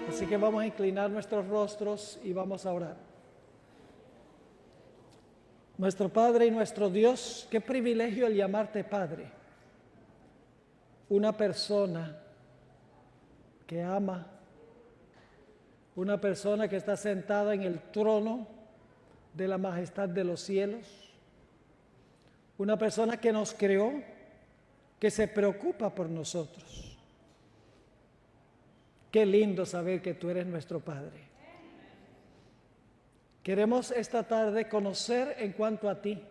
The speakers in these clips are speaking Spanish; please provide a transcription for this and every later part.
Así que vamos a inclinar nuestros rostros y vamos a orar. Nuestro Padre y nuestro Dios, qué privilegio el llamarte Padre. Una persona que ama, una persona que está sentada en el trono de la majestad de los cielos, una persona que nos creó, que se preocupa por nosotros. Qué lindo saber que tú eres nuestro Padre. Queremos esta tarde conocer en cuanto a ti.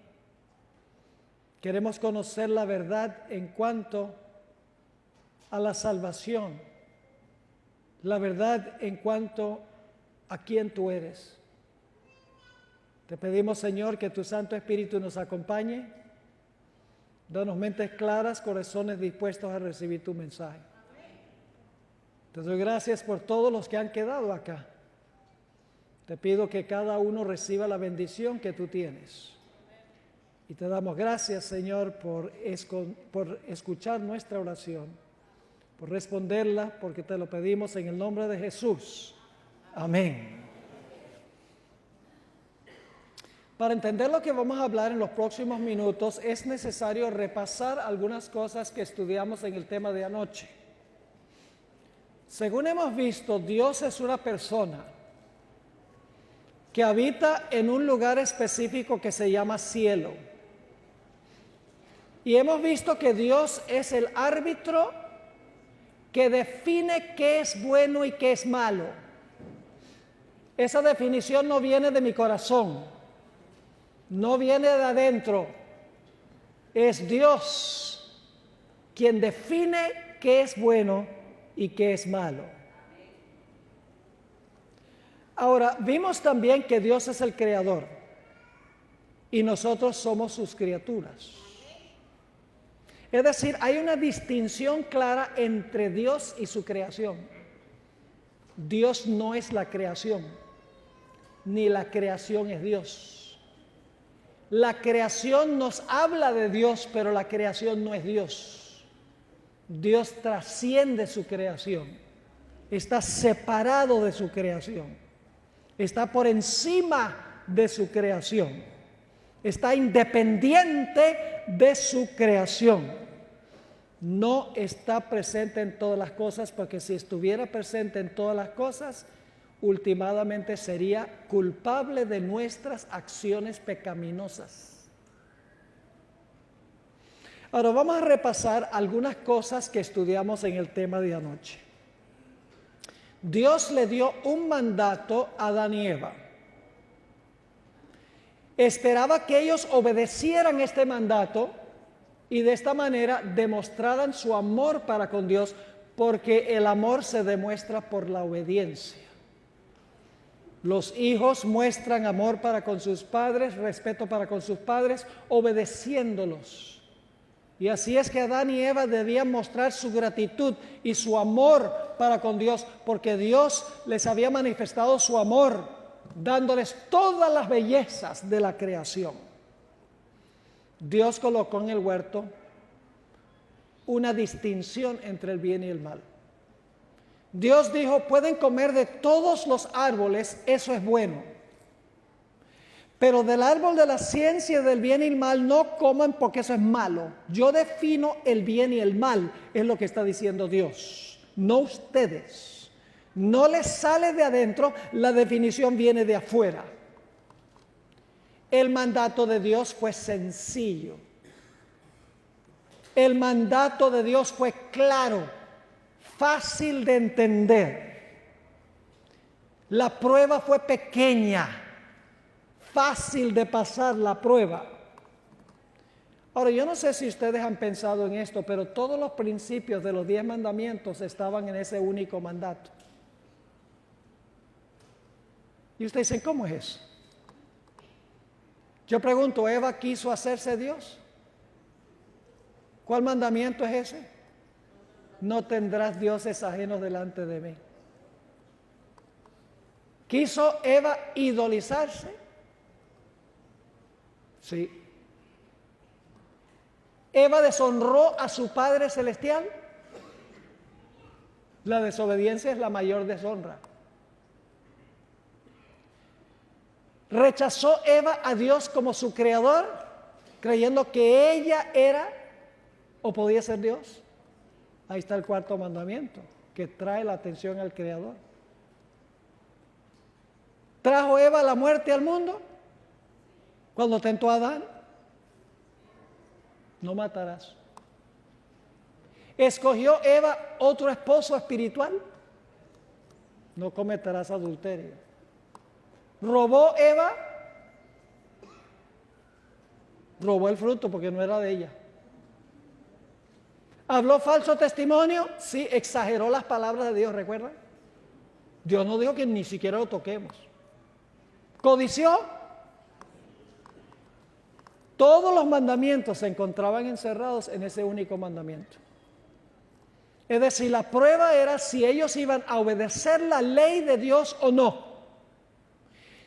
Queremos conocer la verdad en cuanto a la salvación. La verdad en cuanto a quién tú eres. Te pedimos, Señor, que tu Santo Espíritu nos acompañe. Danos mentes claras, corazones dispuestos a recibir tu mensaje. Te doy gracias por todos los que han quedado acá. Te pido que cada uno reciba la bendición que tú tienes. Y te damos gracias, Señor, por escuchar nuestra oración, por responderla, porque te lo pedimos en el nombre de Jesús. Amén. Para entender lo que vamos a hablar en los próximos minutos, es necesario repasar algunas cosas que estudiamos en el tema de anoche. Según hemos visto, Dios es una persona que habita en un lugar específico que se llama cielo. Y hemos visto que Dios es el árbitro que define qué es bueno y qué es malo. Esa definición no viene de mi corazón, no viene de adentro. Es Dios quien define qué es bueno y qué es malo. Ahora, vimos también que Dios es el creador y nosotros somos sus criaturas. Es decir, hay una distinción clara entre Dios y su creación. Dios no es la creación, ni la creación es Dios. La creación nos habla de Dios, pero la creación no es Dios. Dios trasciende su creación, está separado de su creación. Está por encima de su creación. Está independiente de su creación. No está presente en todas las cosas, porque si estuviera presente en todas las cosas, últimamente sería culpable de nuestras acciones pecaminosas. Ahora vamos a repasar algunas cosas que estudiamos en el tema de anoche. Dios le dio un mandato a Adán y Eva. Esperaba que ellos obedecieran este mandato y de esta manera demostraran su amor para con Dios, porque el amor se demuestra por la obediencia. Los hijos muestran amor para con sus padres, respeto para con sus padres, obedeciéndolos. Y así es que Adán y Eva debían mostrar su gratitud y su amor para con Dios, porque Dios les había manifestado su amor, dándoles todas las bellezas de la creación. Dios colocó en el huerto una distinción entre el bien y el mal. Dios dijo, pueden comer de todos los árboles, eso es bueno. Pero del árbol de la ciencia del bien y el mal no coman, porque eso es malo. Yo defino el bien y el mal, es lo que está diciendo Dios, no ustedes. No les sale de adentro, la definición viene de afuera. El mandato de Dios fue sencillo. El mandato de Dios fue claro, fácil de entender. La prueba fue pequeña, fácil de pasar la prueba. Ahora, yo no sé si ustedes han pensado en esto, pero todos los principios de los 10 mandamientos estaban en ese único mandato. Y ustedes dicen, ¿cómo es eso? Yo pregunto, ¿Eva quiso hacerse Dios? ¿Cuál mandamiento es ese? No tendrás dioses ajenos delante de mí. ¿Quiso Eva idolizarse? Sí. ¿Eva deshonró a su Padre Celestial? La desobediencia es la mayor deshonra. Rechazó Eva a Dios como su creador, creyendo que ella era o podía ser Dios. Ahí está el cuarto mandamiento, que trae la atención al creador. ¿Trajo Eva la muerte al mundo? Cuando tentó a Adán. No matarás. ¿Escogió Eva otro esposo espiritual? No cometerás adulterio. ¿Robó Eva? Robó el fruto porque no era de ella. ¿Habló falso testimonio? Sí, exageró las palabras de Dios, ¿recuerdan? Dios no dijo que ni siquiera lo toquemos. ¿Codició? Todos los mandamientos se encontraban encerrados en ese único mandamiento. Es decir, la prueba era si ellos iban a obedecer la ley de Dios o no.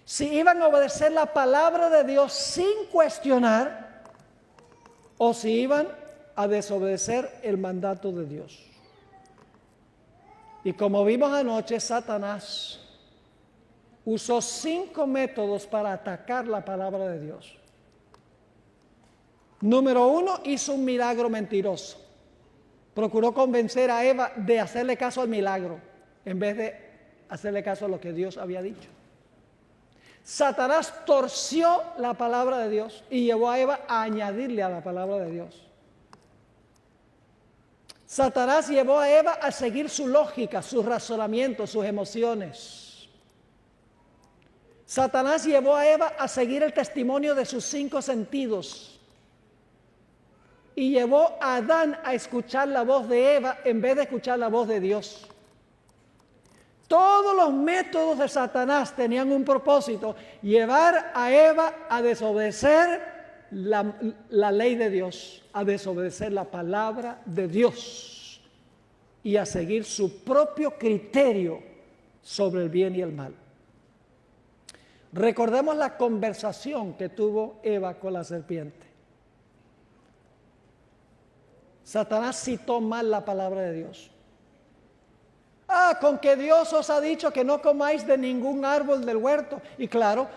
Si iban a obedecer la palabra de Dios sin cuestionar o si iban a desobedecer el mandato de Dios. Y como vimos anoche, Satanás usó 5 métodos para atacar la palabra de Dios. Número 1, hizo un milagro mentiroso. Procuró convencer a Eva de hacerle caso al milagro en vez de hacerle caso a lo que Dios había dicho. Satanás torció la palabra de Dios y llevó a Eva a añadirle a la palabra de Dios. Satanás llevó a Eva a seguir su lógica, sus razonamientos, sus emociones. Satanás llevó a Eva a seguir el testimonio de sus 5 sentidos. Y llevó a Adán a escuchar la voz de Eva en vez de escuchar la voz de Dios. Todos los métodos de Satanás tenían un propósito: llevar a Eva a desobedecer la ley de Dios, a desobedecer la palabra de Dios y a seguir su propio criterio sobre el bien y el mal. Recordemos la conversación que tuvo Eva con la serpiente. Satanás citó mal la palabra de Dios. Con que Dios os ha dicho que no comáis de ningún árbol del huerto. Y claro,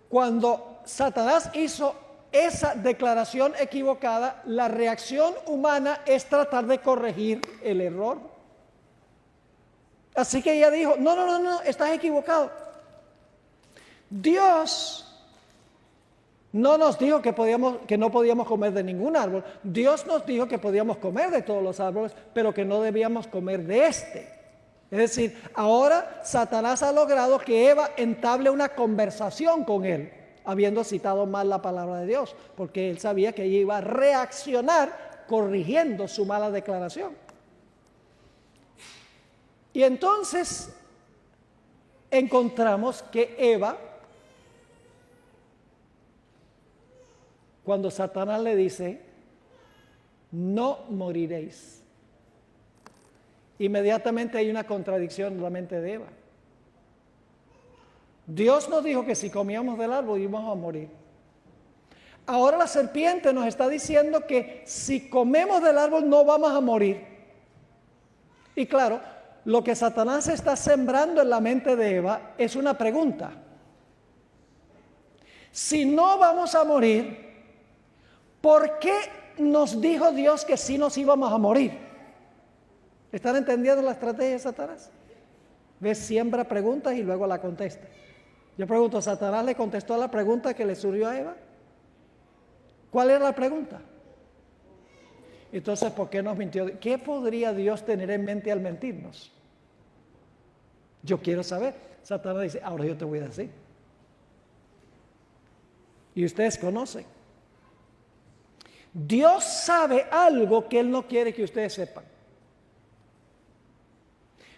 cuando Satanás hizo esa declaración equivocada, la reacción humana es tratar de corregir el error. Así que ella dijo, no, estás equivocado. Dios no nos dijo que no podíamos comer de ningún árbol. Dios nos dijo que podíamos comer de todos los árboles, pero que no debíamos comer de este. Es decir, ahora Satanás ha logrado que Eva entable una conversación con él, habiendo citado mal la palabra de Dios, porque él sabía que ella iba a reaccionar corrigiendo su mala declaración. Y entonces encontramos que Eva, cuando Satanás le dice, no moriréis, inmediatamente hay una contradicción en la mente de Eva. Dios nos dijo que si comíamos del árbol íbamos a morir. Ahora la serpiente nos está diciendo que si comemos del árbol no vamos a morir. Y claro, lo que Satanás está sembrando en la mente de Eva es una pregunta. Si no vamos a morir, ¿por qué nos dijo Dios que sí nos íbamos a morir? ¿Están entendiendo la estrategia de Satanás? ¿Ves? Siembra preguntas y luego la contesta. Yo pregunto, ¿Satanás le contestó a la pregunta que le surgió a Eva? ¿Cuál era la pregunta? Entonces, ¿por qué nos mintió? ¿Qué podría Dios tener en mente al mentirnos? Yo quiero saber. Satanás dice, ahora yo te voy a decir. Y ustedes conocen. Dios sabe algo que Él no quiere que ustedes sepan.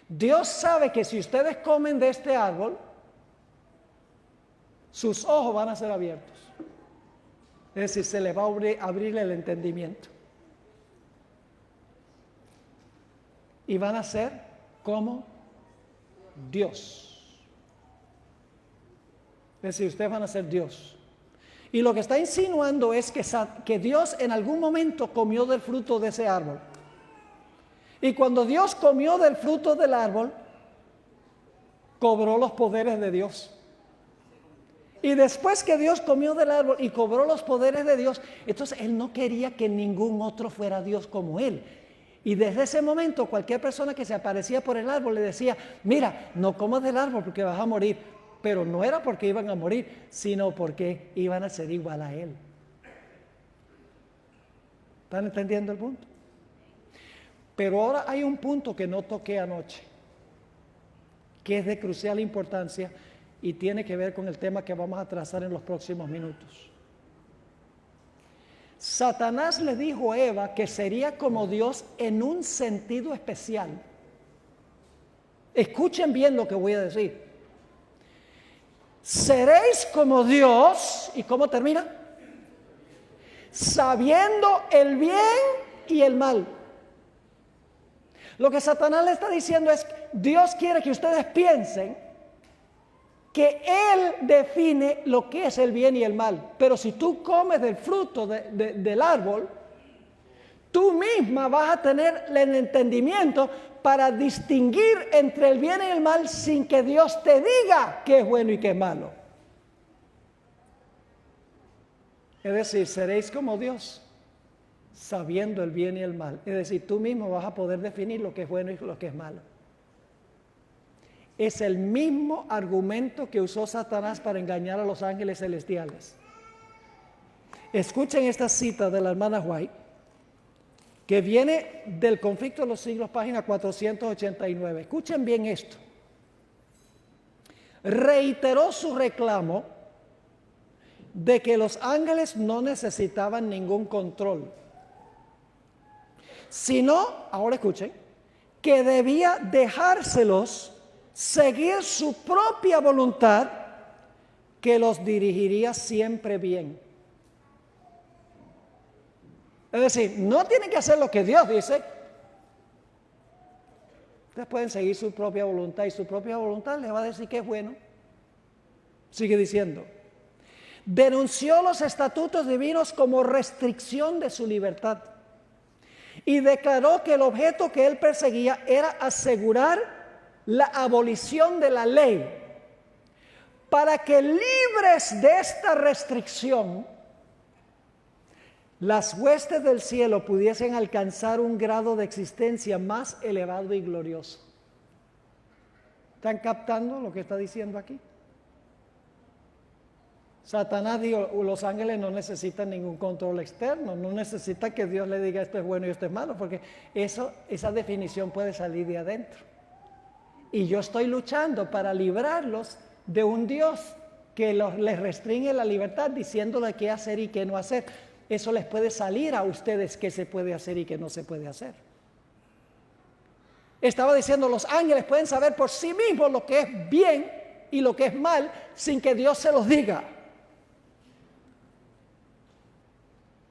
Dios sabe que si ustedes comen de este árbol, sus ojos van a ser abiertos. Es decir, se les va a abrir el entendimiento. Y van a ser como Dios. Es decir, ustedes van a ser Dios. Y lo que está insinuando es que Dios en algún momento comió del fruto de ese árbol. Y cuando Dios comió del fruto del árbol, cobró los poderes de Dios. Y después que Dios comió del árbol y cobró los poderes de Dios, entonces Él no quería que ningún otro fuera Dios como Él. Y desde ese momento cualquier persona que se aparecía por el árbol le decía, mira, no comas del árbol porque vas a morir. Pero no era porque iban a morir, sino porque iban a ser igual a Él. ¿Están entendiendo el punto? Pero ahora hay un punto que no toqué anoche, que es de crucial importancia y tiene que ver con el tema que vamos a trazar en los próximos minutos. Satanás le dijo a Eva que sería como Dios en un sentido especial. Escuchen bien lo que voy a decir. Seréis como Dios, ¿y cómo termina? Sabiendo el bien y el mal. Lo que Satanás le está diciendo es, Dios quiere que ustedes piensen que Él define lo que es el bien y el mal. Pero si tú comes del fruto del árbol, tú misma vas a tener el entendimiento para distinguir entre el bien y el mal sin que Dios te diga qué es bueno y qué es malo. Es decir, seréis como Dios, sabiendo el bien y el mal. Es decir, tú mismo vas a poder definir lo que es bueno y lo que es malo. Es el mismo argumento que usó Satanás para engañar a los ángeles celestiales. Escuchen esta cita de la hermana White, que viene del Conflicto de los Siglos, página 489. Escuchen bien esto. Reiteró su reclamo de que los ángeles no necesitaban ningún control, sino, ahora escuchen, que debía dejárselos seguir su propia voluntad, que los dirigiría siempre bien. Es decir, no tienen que hacer lo que Dios dice. Ustedes pueden seguir su propia voluntad y su propia voluntad les va a decir que es bueno. Sigue diciendo. Denunció los estatutos divinos como restricción de su libertad y declaró que el objeto que él perseguía era asegurar la abolición de la ley para que libres de esta restricción las huestes del cielo pudiesen alcanzar un grado de existencia más elevado y glorioso. ¿Están captando lo que está diciendo aquí? Satanás dijo, los ángeles no necesitan ningún control externo, no necesita que Dios le diga esto es bueno y esto es malo, porque esa definición puede salir de adentro. Y yo estoy luchando para librarlos de un Dios que les restringe la libertad diciéndole qué hacer y qué no hacer. Eso les puede salir a ustedes qué se puede hacer y qué no se puede hacer. Estaba diciendo, los ángeles pueden saber por sí mismos lo que es bien y lo que es mal sin que Dios se los diga.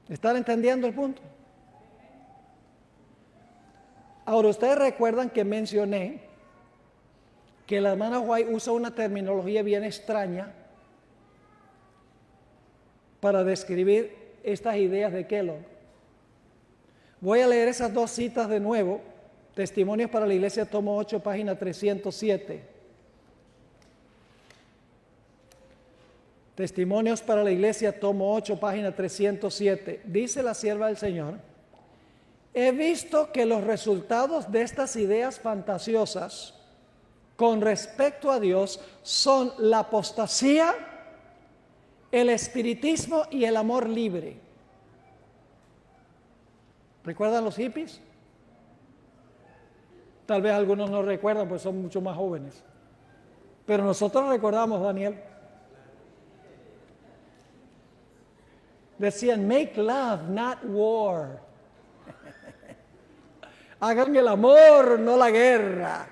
¿Están entendiendo el punto? Ahora, ustedes recuerdan que mencioné que la hermana White usa una terminología bien extraña para describir estas ideas de Kellogg. Voy a leer esas dos citas de nuevo. Testimonios para la Iglesia, tomo 8, página 307. Testimonios para la Iglesia, tomo 8, página 307. Dice la sierva del Señor: he visto que los resultados de estas ideas fantasiosas con respecto a Dios son la apostasía, el espiritismo y el amor libre. ¿Recuerdan los hippies? Tal vez algunos no recuerdan, pues son mucho más jóvenes. Pero nosotros recordamos, Daniel. Decían, make love, not war. Hagan el amor, no la guerra.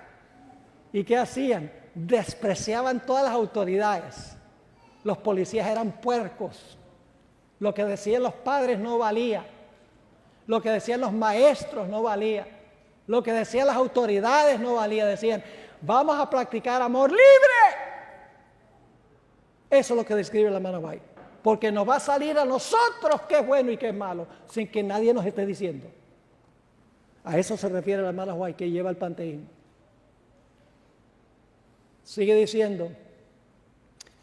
¿Y qué hacían? Despreciaban todas las autoridades. Los policías eran puercos. Lo que decían los padres no valía. Lo que decían los maestros no valía. Lo que decían las autoridades no valía. Decían, vamos a practicar amor libre. Eso es lo que describe la hermana White. Porque nos va a salir a nosotros qué es bueno y qué es malo, sin que nadie nos esté diciendo. A eso se refiere la hermana White, que lleva el panteísmo. Sigue diciendo,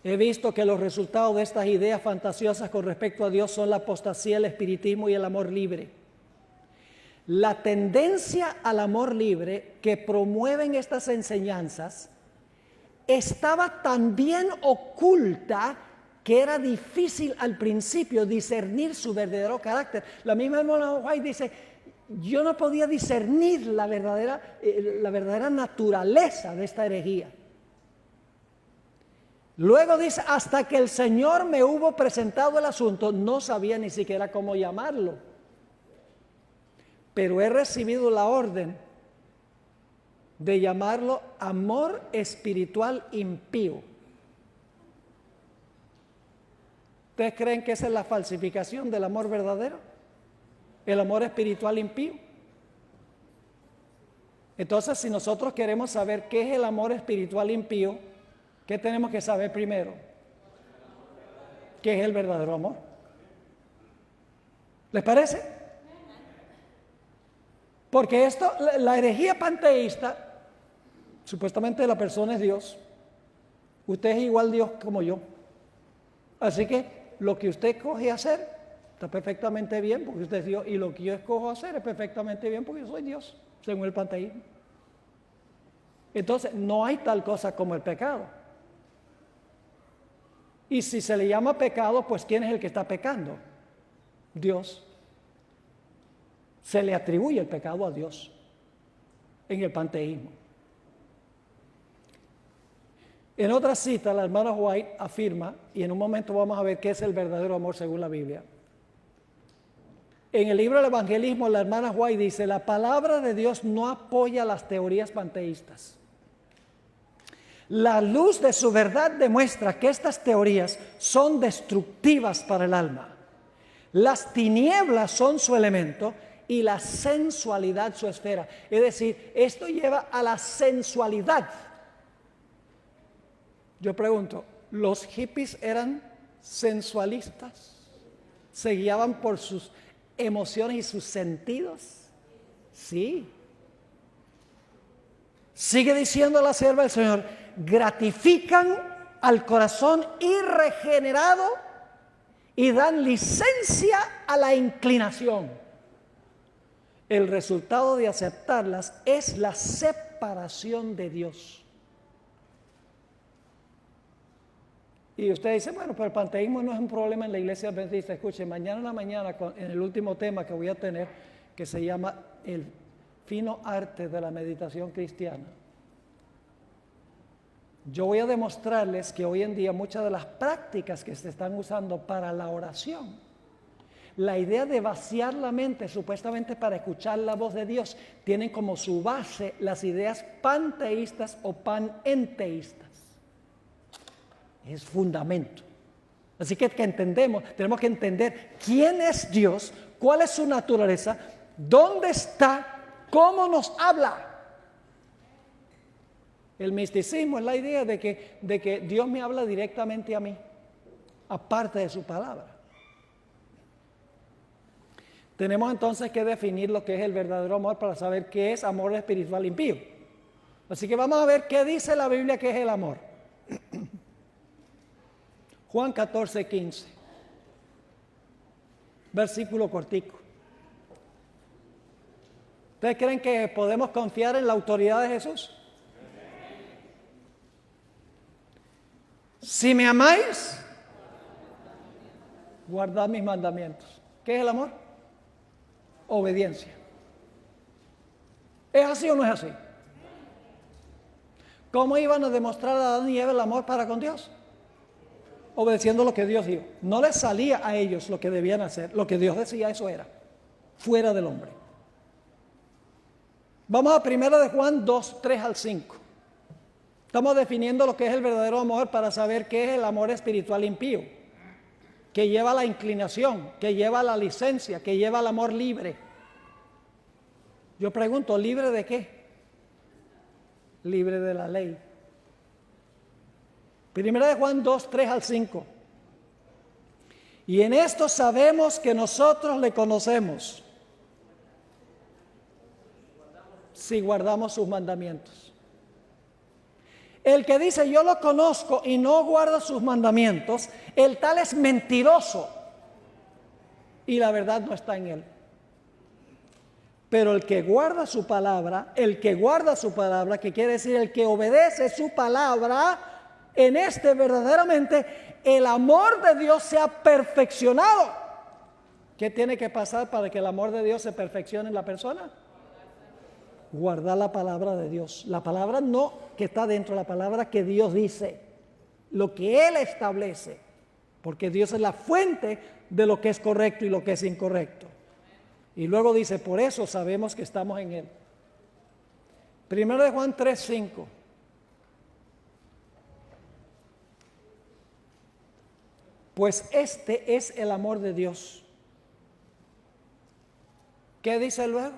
he visto que los resultados de estas ideas fantasiosas con respecto a Dios son la apostasía, el espiritismo y el amor libre. La tendencia al amor libre que promueven estas enseñanzas estaba tan bien oculta que era difícil al principio discernir su verdadero carácter. La misma hermana White dice, yo no podía discernir la verdadera naturaleza de esta herejía. Luego dice, hasta que el Señor me hubo presentado el asunto, no sabía ni siquiera cómo llamarlo. Pero he recibido la orden de llamarlo amor espiritual impío. ¿Ustedes creen que esa es la falsificación del amor verdadero? El amor espiritual impío. Entonces, si nosotros queremos saber qué es el amor espiritual impío, ¿qué tenemos que saber primero? ¿Qué es el verdadero amor? ¿Les parece? Porque esto, la herejía panteísta, supuestamente la persona es Dios. Usted es igual Dios como yo. Así que lo que usted escoge hacer está perfectamente bien porque usted es Dios. Y lo que yo escojo hacer es perfectamente bien porque yo soy Dios, según el panteísmo. Entonces, no hay tal cosa como el pecado. Y si se le llama pecado, pues ¿quién es el que está pecando? Dios. Se le atribuye el pecado a Dios en el panteísmo. En otra cita, la hermana White afirma, y en un momento vamos a ver qué es el verdadero amor según la Biblia. En el libro del Evangelismo, la hermana White dice, la palabra de Dios no apoya las teorías panteístas. La luz de su verdad demuestra que estas teorías son destructivas para el alma. Las tinieblas son su elemento y la sensualidad su esfera. Es decir, esto lleva a la sensualidad. Yo pregunto, ¿los hippies eran sensualistas? ¿Se guiaban por sus emociones y sus sentidos? Sí. Sigue diciendo la sierva del Señor, gratifican al corazón irregenerado y dan licencia a la inclinación. El resultado de aceptarlas es la separación de Dios. Y usted dice, bueno, pero el panteísmo no es un problema en la iglesia adventista. Escuche, mañana en la mañana, en el último tema que voy a tener, que se llama el fino arte de la meditación cristiana, yo voy a demostrarles que hoy en día muchas de las prácticas que se están usando para la oración, la idea de vaciar la mente supuestamente para escuchar la voz de Dios, tienen como su base las ideas panteístas o panenteístas. Es fundamento. Así que tenemos que entender quién es Dios, cuál es su naturaleza, dónde está, cómo nos habla. El misticismo es la idea de que Dios me habla directamente a mí, aparte de su palabra. Tenemos entonces que definir lo que es el verdadero amor para saber qué es amor espiritual impío. Así que vamos a ver qué dice la Biblia que es el amor. Juan 14:15, versículo cortico. ¿Ustedes creen que podemos confiar en la autoridad de Jesús? Si me amáis, guardad mis mandamientos. ¿Qué es el amor? Obediencia. ¿Es así o no es así? ¿Cómo iban a demostrar a Adán y Eva el amor para con Dios? Obedeciendo lo que Dios dijo. No les salía a ellos lo que debían hacer. Lo que Dios decía, eso era. Fuera del hombre. Vamos a 1 de Juan 2, 3 al 5. Estamos definiendo lo que es el verdadero amor para saber qué es el amor espiritual impío. Que lleva a la inclinación, que lleva a la licencia, que lleva al amor libre. Yo pregunto, ¿libre de qué? Libre de la ley. 1 de Juan 2, 3 al 5. Y en esto sabemos que nosotros le conocemos. si guardamos sus mandamientos. El que dice yo lo conozco y no guarda sus mandamientos, el tal es mentiroso y la verdad no está en él. Pero el que guarda su palabra, que quiere decir el que obedece su palabra, en este verdaderamente el amor de Dios se ha perfeccionado. ¿Qué tiene que pasar para que el amor de Dios se perfeccione en la persona? Guardar la palabra de Dios. La palabra no que está dentro, la palabra que Dios dice. Lo que Él establece. Porque Dios es la fuente de lo que es correcto y lo que es incorrecto. Y luego dice, por eso sabemos que estamos en Él. Primero de Juan 3:5. Pues este es el amor de Dios. ¿Qué dice luego?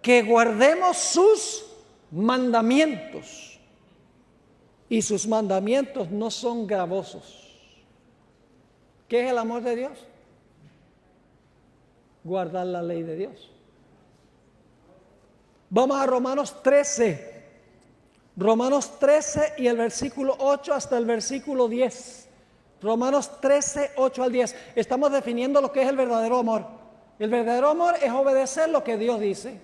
Que guardemos sus mandamientos. Y sus mandamientos no son gravosos. ¿Qué es el amor de Dios? Guardar la ley de Dios. Vamos a Romanos 13. Romanos 13 y el versículo 8 hasta el versículo 10. Romanos 13, 8 al 10. Estamos definiendo lo que es el verdadero amor. El verdadero amor es obedecer lo que Dios dice.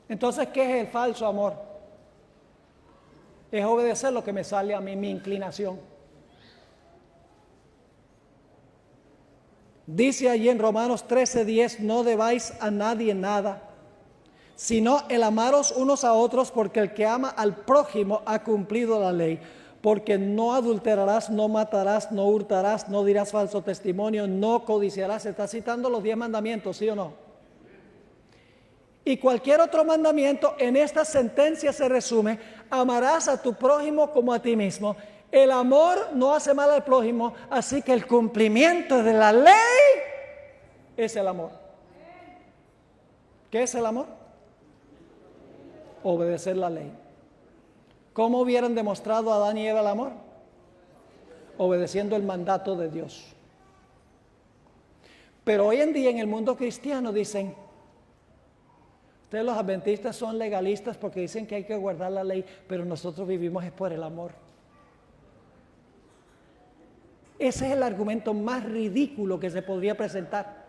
Entonces, ¿qué es el falso amor? Es obedecer lo que me sale a mí, mi inclinación. Dice allí en Romanos 13:10, no debáis a nadie nada, sino el amaros unos a otros, porque el que ama al prójimo ha cumplido la ley. Porque no adulterarás, no matarás, no hurtarás, no dirás falso testimonio, no codiciarás. Se está citando los 10 mandamientos, ¿sí o no? Y cualquier otro mandamiento en esta sentencia se resume: amarás a tu prójimo como a ti mismo. El amor no hace mal al prójimo, así que el cumplimiento de la ley es el amor. ¿Qué es el amor? Obedecer la ley. ¿Cómo hubieran demostrado Adán y Eva el amor? Obedeciendo el mandato de Dios. Pero hoy en día en el mundo cristiano dicen, ustedes los adventistas son legalistas porque dicen que hay que guardar la ley, pero nosotros vivimos es por el amor. Ese es el argumento más ridículo que se podría presentar.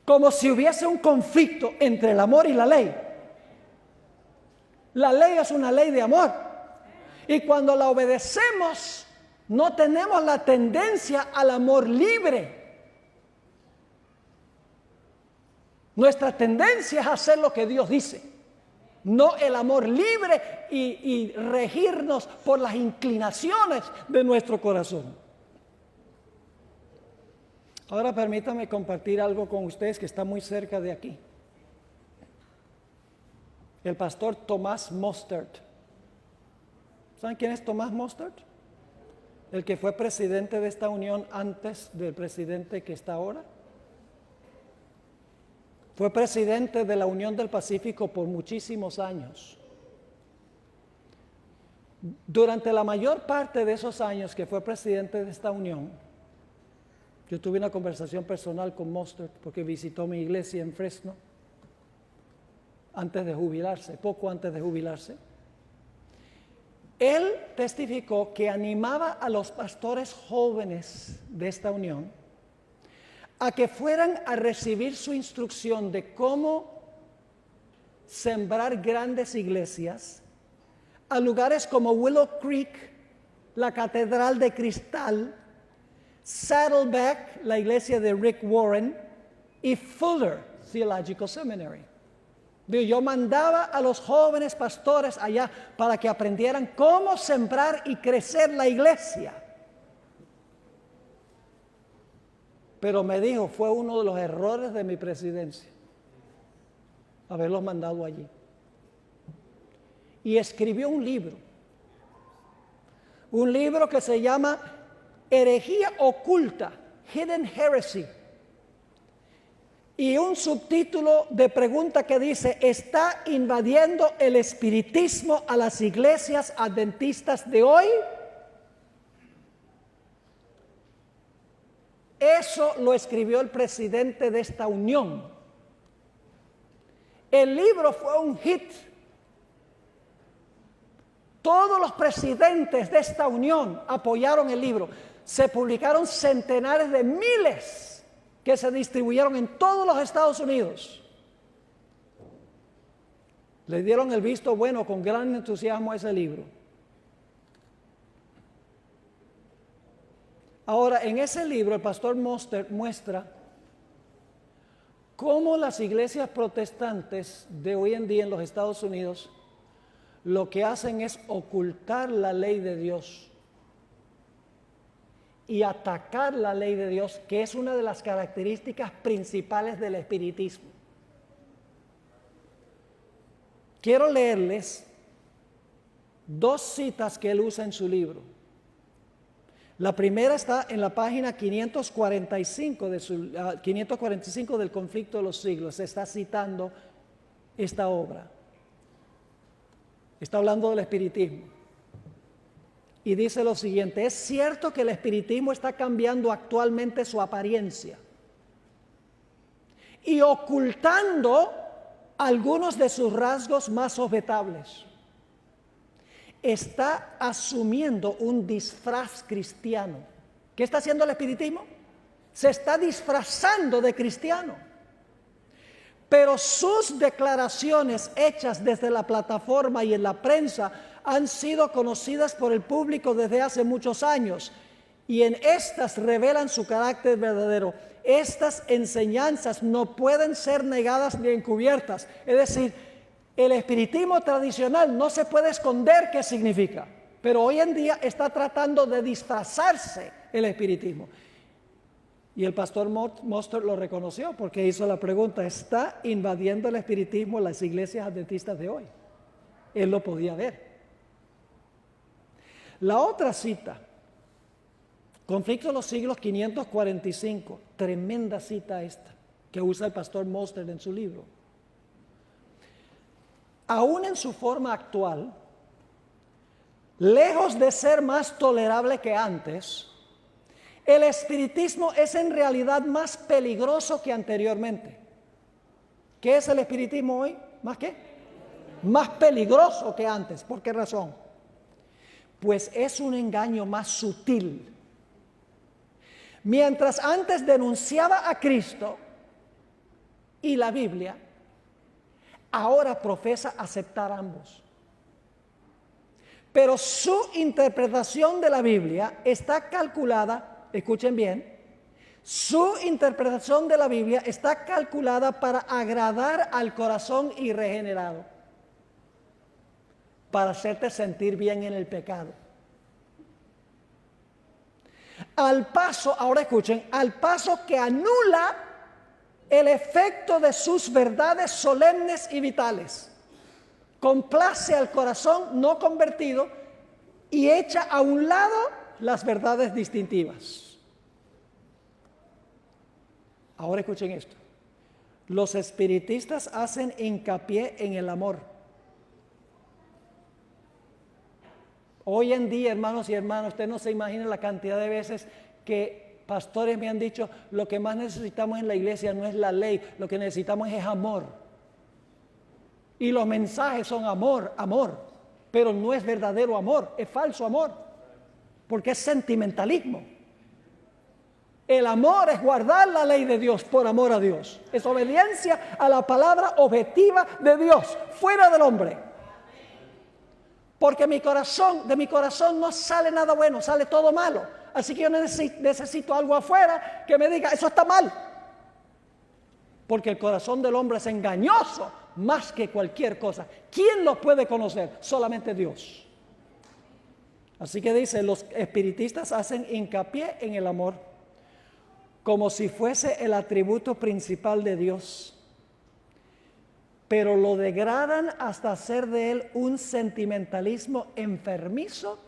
Como si hubiese un conflicto entre el amor y la ley. La ley es una ley de amor. Y cuando la obedecemos, no tenemos la tendencia al amor libre. Nuestra tendencia es hacer lo que Dios dice. No el amor libre y regirnos por las inclinaciones de nuestro corazón. Ahora permítame compartir algo con ustedes que está muy cerca de aquí. El pastor Thomas Mostert. ¿Saben quién es Thomas Mostert? El que fue presidente de esta unión antes del presidente que está ahora. Fue presidente de la Unión del Pacífico por muchísimos años. Durante la mayor parte de esos años que fue presidente de esta unión, yo tuve una conversación personal con Mostert porque visitó mi iglesia en Fresno antes de jubilarse, poco antes de jubilarse. Él testificó que animaba a los pastores jóvenes de esta unión a que fueran a recibir su instrucción de cómo sembrar grandes iglesias a lugares como Willow Creek, la Catedral de Cristal, Saddleback, la iglesia de Rick Warren, y Fuller Theological Seminary. Yo mandaba a los jóvenes pastores allá para que aprendieran cómo sembrar y crecer la iglesia. Pero me dijo, fue uno de los errores de mi presidencia, haberlos mandado allí. Y escribió un libro que se llama Herejía Oculta, Hidden Heresy. Y un subtítulo de pregunta que dice, ¿está invadiendo el espiritismo a las iglesias adventistas de hoy? Eso lo escribió el presidente de esta unión. El libro fue un hit. Todos los presidentes de esta unión apoyaron el libro. Se publicaron centenares de miles que se distribuyeron en todos los Estados Unidos. Le dieron el visto bueno con gran entusiasmo a ese libro. Ahora, en ese libro el pastor Mostert muestra cómo las iglesias protestantes de hoy en día en los Estados Unidos lo que hacen es ocultar la ley de Dios y atacar la ley de Dios, que es una de las características principales del espiritismo. Quiero leerles dos citas que él usa en su libro. La primera está en la página 545, 545 del Conflicto de los Siglos. Se está citando esta obra. Está hablando del espiritismo. Y dice lo siguiente: es cierto que el espiritismo está cambiando actualmente su apariencia y ocultando algunos de sus rasgos más objetables. Está asumiendo un disfraz cristiano. ¿Qué está haciendo el espiritismo? Se está disfrazando de cristiano. Pero sus declaraciones hechas desde la plataforma y en la prensa han sido conocidas por el público desde hace muchos años, y en estas revelan su carácter verdadero. Estas enseñanzas no pueden ser negadas ni encubiertas. Es decir, el espiritismo tradicional no se puede esconder qué significa, pero hoy en día está tratando de disfrazarse el espiritismo. Y el pastor Mostert lo reconoció porque hizo la pregunta: ¿está invadiendo el espiritismo las iglesias adventistas de hoy? Él lo podía ver. La otra cita, Conflicto de los Siglos 545, tremenda cita esta, que usa el pastor Mostert en su libro. Aún en su forma actual, lejos de ser más tolerable que antes, el espiritismo es en realidad más peligroso que anteriormente. ¿Qué es el espiritismo hoy? ¿Más qué? Más peligroso que antes. ¿Por qué razón? Pues es un engaño más sutil. Mientras antes denunciaba a Cristo y la Biblia, ahora profesa aceptar ambos. Pero su interpretación de la Biblia está calculada, escuchen bien, su interpretación de la Biblia está calculada para agradar al corazón irregenerado, para hacerte sentir bien en el pecado. Al paso, ahora escuchen, al paso que anula el efecto de sus verdades solemnes y vitales, complace al corazón no convertido y echa a un lado las verdades distintivas. Ahora escuchen esto: los espiritistas hacen hincapié en el amor. Hoy en día, hermanos y hermanas, usted no se imagina la cantidad de veces que pastores me han dicho: lo que más necesitamos en la iglesia no es la ley, lo que necesitamos es amor. Y los mensajes son amor, amor, pero no es verdadero amor, es falso amor, porque es sentimentalismo. El amor es guardar la ley de Dios por amor a Dios, es obediencia a la palabra objetiva de Dios, fuera del hombre. Porque de mi corazón no sale nada bueno, sale todo malo. Así que yo necesito algo afuera que me diga: eso está mal. Porque el corazón del hombre es engañoso más que cualquier cosa. ¿Quién lo puede conocer? Solamente Dios. Así que dice, los espiritistas hacen hincapié en el amor como si fuese el atributo principal de Dios, pero lo degradan hasta hacer de él un sentimentalismo enfermizo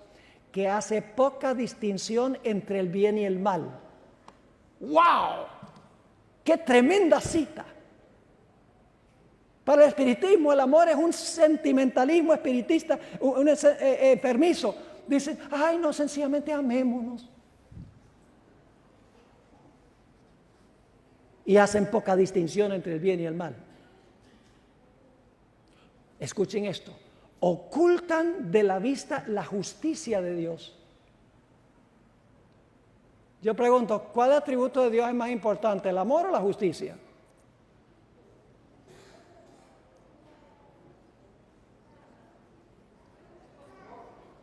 que hace poca distinción entre el bien y el mal. ¡Wow! ¡Qué tremenda cita! Para el espiritismo el amor es un sentimentalismo espiritista, un enfermizo. Dicen: ay, no, sencillamente amémonos. y hacen poca distinción entre el bien y el mal. Escuchen esto. Ocultan de la vista la justicia de Dios. Yo pregunto, ¿cuál atributo de Dios es más importante, el amor o la justicia?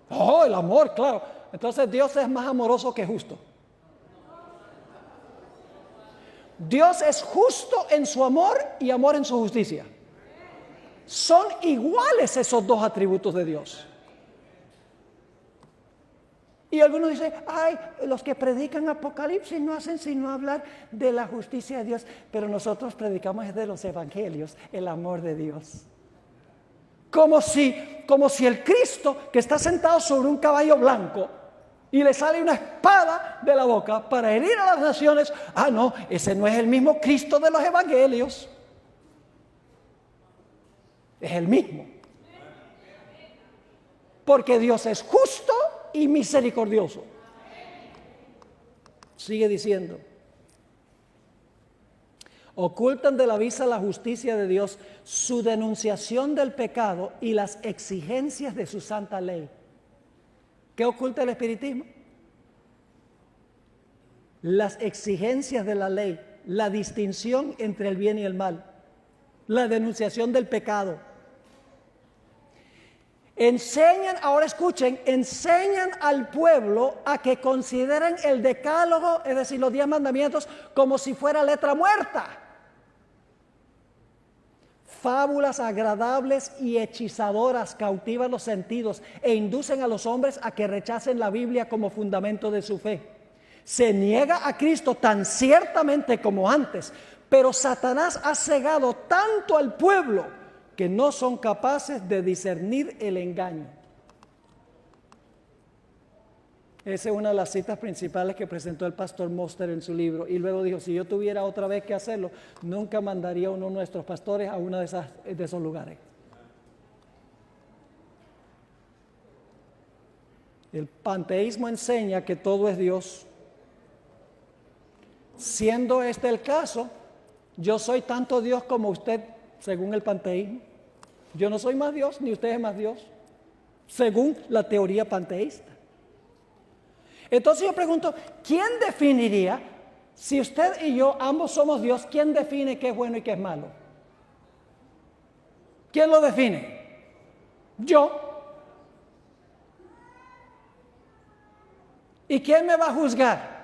Oh, el amor, claro. Entonces Dios es más amoroso que justo. Dios es justo en su amor y amor en su justicia. Son iguales esos dos atributos de Dios. Y algunos dicen, ay, los que predican Apocalipsis no hacen sino hablar de la justicia de Dios. Pero nosotros predicamos de los evangelios, el amor de Dios. Como si el Cristo que está sentado sobre un caballo blanco y le sale una espada de la boca para herir a las naciones. Ah, no, ese no es el mismo Cristo de los evangelios. Es el mismo. Porque Dios es justo y misericordioso. Sigue diciendo. Ocultan de la vista la justicia de Dios, su denunciación del pecado y las exigencias de su santa ley. ¿Qué oculta el espiritismo? Las exigencias de la ley, la distinción entre el bien y el mal, la denunciación del pecado. Enseñan, ahora escuchen, enseñan al pueblo a que consideren el decálogo, es decir, los 10 mandamientos, como si fuera letra muerta. Fábulas agradables y hechizadoras cautivan los sentidos e inducen a los hombres a que rechacen la Biblia como fundamento de su fe. Se niega a Cristo tan ciertamente como antes, pero Satanás ha cegado tanto al pueblo que no son capaces de discernir el engaño. Esa es una de las citas principales que presentó el pastor Moster en su libro. Y luego dijo, si yo tuviera otra vez que hacerlo, nunca mandaría a uno de nuestros pastores a uno de esos lugares. El panteísmo enseña que todo es Dios. Siendo este el caso, yo soy tanto Dios como usted, según el panteísmo. Yo no soy más Dios, ni usted es más Dios, según la teoría panteísta. Entonces yo pregunto, ¿quién definiría, si usted y yo ambos somos Dios, quién define qué es bueno y qué es malo? ¿Quién lo define? Yo. ¿Y quién me va a juzgar?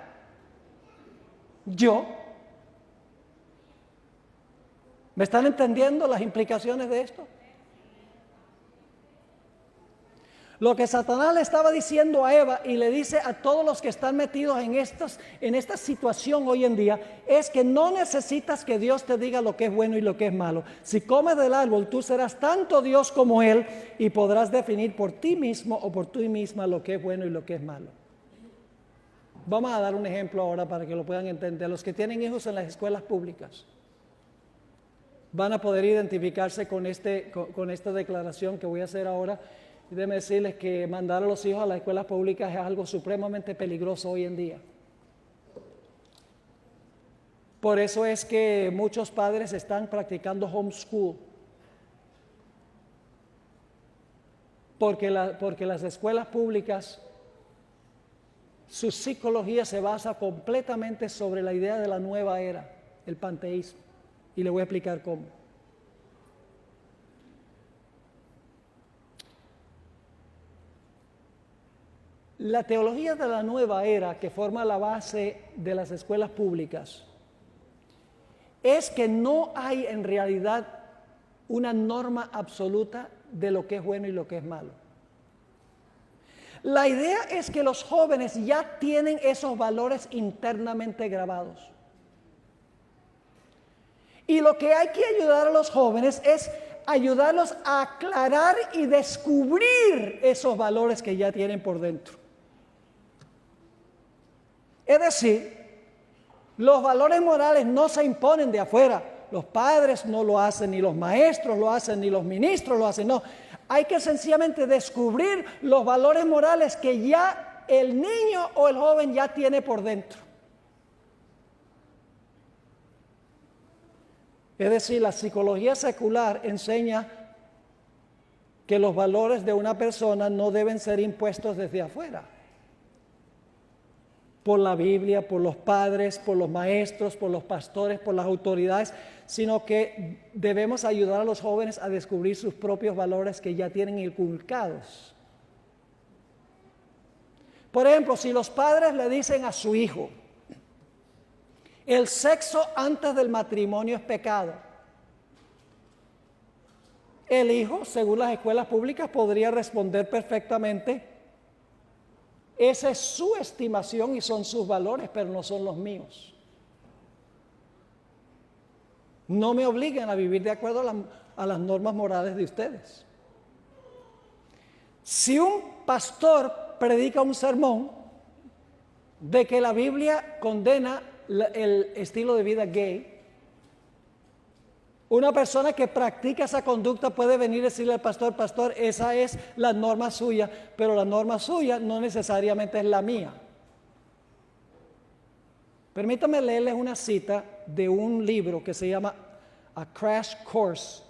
Yo. ¿Me están entendiendo las implicaciones de esto? Lo que Satanás le estaba diciendo a Eva y le dice a todos los que están metidos en esta situación hoy en día es que no necesitas que Dios te diga lo que es bueno y lo que es malo. Si comes del árbol, tú serás tanto Dios como Él y podrás definir por ti mismo o por ti misma lo que es bueno y lo que es malo. Vamos a dar un ejemplo ahora para que lo puedan entender. Los que tienen hijos en las escuelas públicas van a poder identificarse con esta declaración que voy a hacer ahora. Y déjenme decirles que mandar a los hijos a las escuelas públicas es algo supremamente peligroso hoy en día. Por eso es que muchos padres están practicando homeschool. Porque las escuelas públicas, su psicología se basa completamente sobre la idea de la nueva era, el panteísmo. Y le voy a explicar cómo. La teología de la nueva era, que forma la base de las escuelas públicas, es que no hay en realidad una norma absoluta de lo que es bueno y lo que es malo. La idea es que los jóvenes ya tienen esos valores internamente grabados. Y lo que hay que ayudar a los jóvenes es ayudarlos a aclarar y descubrir esos valores que ya tienen por dentro. Es decir, los valores morales no se imponen de afuera. Los padres no lo hacen, ni los maestros lo hacen, ni los ministros lo hacen. No, hay que sencillamente descubrir los valores morales que ya el niño o el joven ya tiene por dentro. Es decir, la psicología secular enseña que los valores de una persona no deben ser impuestos desde afuera. Por la Biblia, por los padres, por los maestros, por los pastores, por las autoridades, sino que debemos ayudar a los jóvenes a descubrir sus propios valores que ya tienen inculcados. Por ejemplo, si los padres le dicen a su hijo, el sexo antes del matrimonio es pecado, el hijo, según las escuelas públicas, podría responder perfectamente, esa es su estimación y son sus valores, pero no son los míos. No me obliguen a vivir de acuerdo a las normas morales de ustedes. Si un pastor predica un sermón de que la Biblia condena el estilo de vida gay, una persona que practica esa conducta puede venir y decirle al pastor, pastor, esa es la norma suya, pero la norma suya no necesariamente es la mía. Permítame leerles una cita de un libro que se llama A Crash Course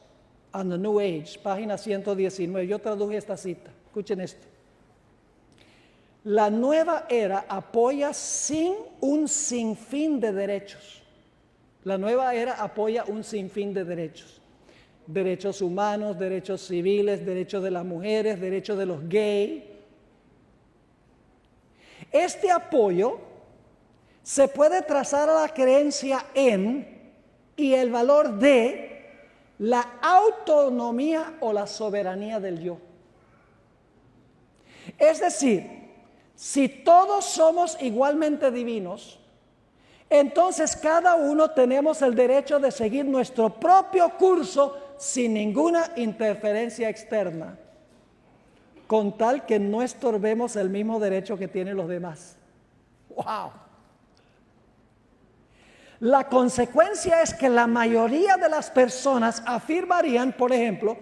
on the New Age, página 119. Yo traduje esta cita. Escuchen esto. La nueva era apoya un sinfín de derechos. La nueva era apoya un sinfín de derechos. Derechos humanos, derechos civiles, derechos de las mujeres, derechos de los gays. Este apoyo se puede trazar a la creencia en y el valor de la autonomía o la soberanía del yo. Es decir, si todos somos igualmente divinos, entonces cada uno tenemos el derecho de seguir nuestro propio curso sin ninguna interferencia externa, con tal que no estorbemos el mismo derecho que tienen los demás. ¡Wow! La consecuencia es que la mayoría de las personas afirmarían, por ejemplo,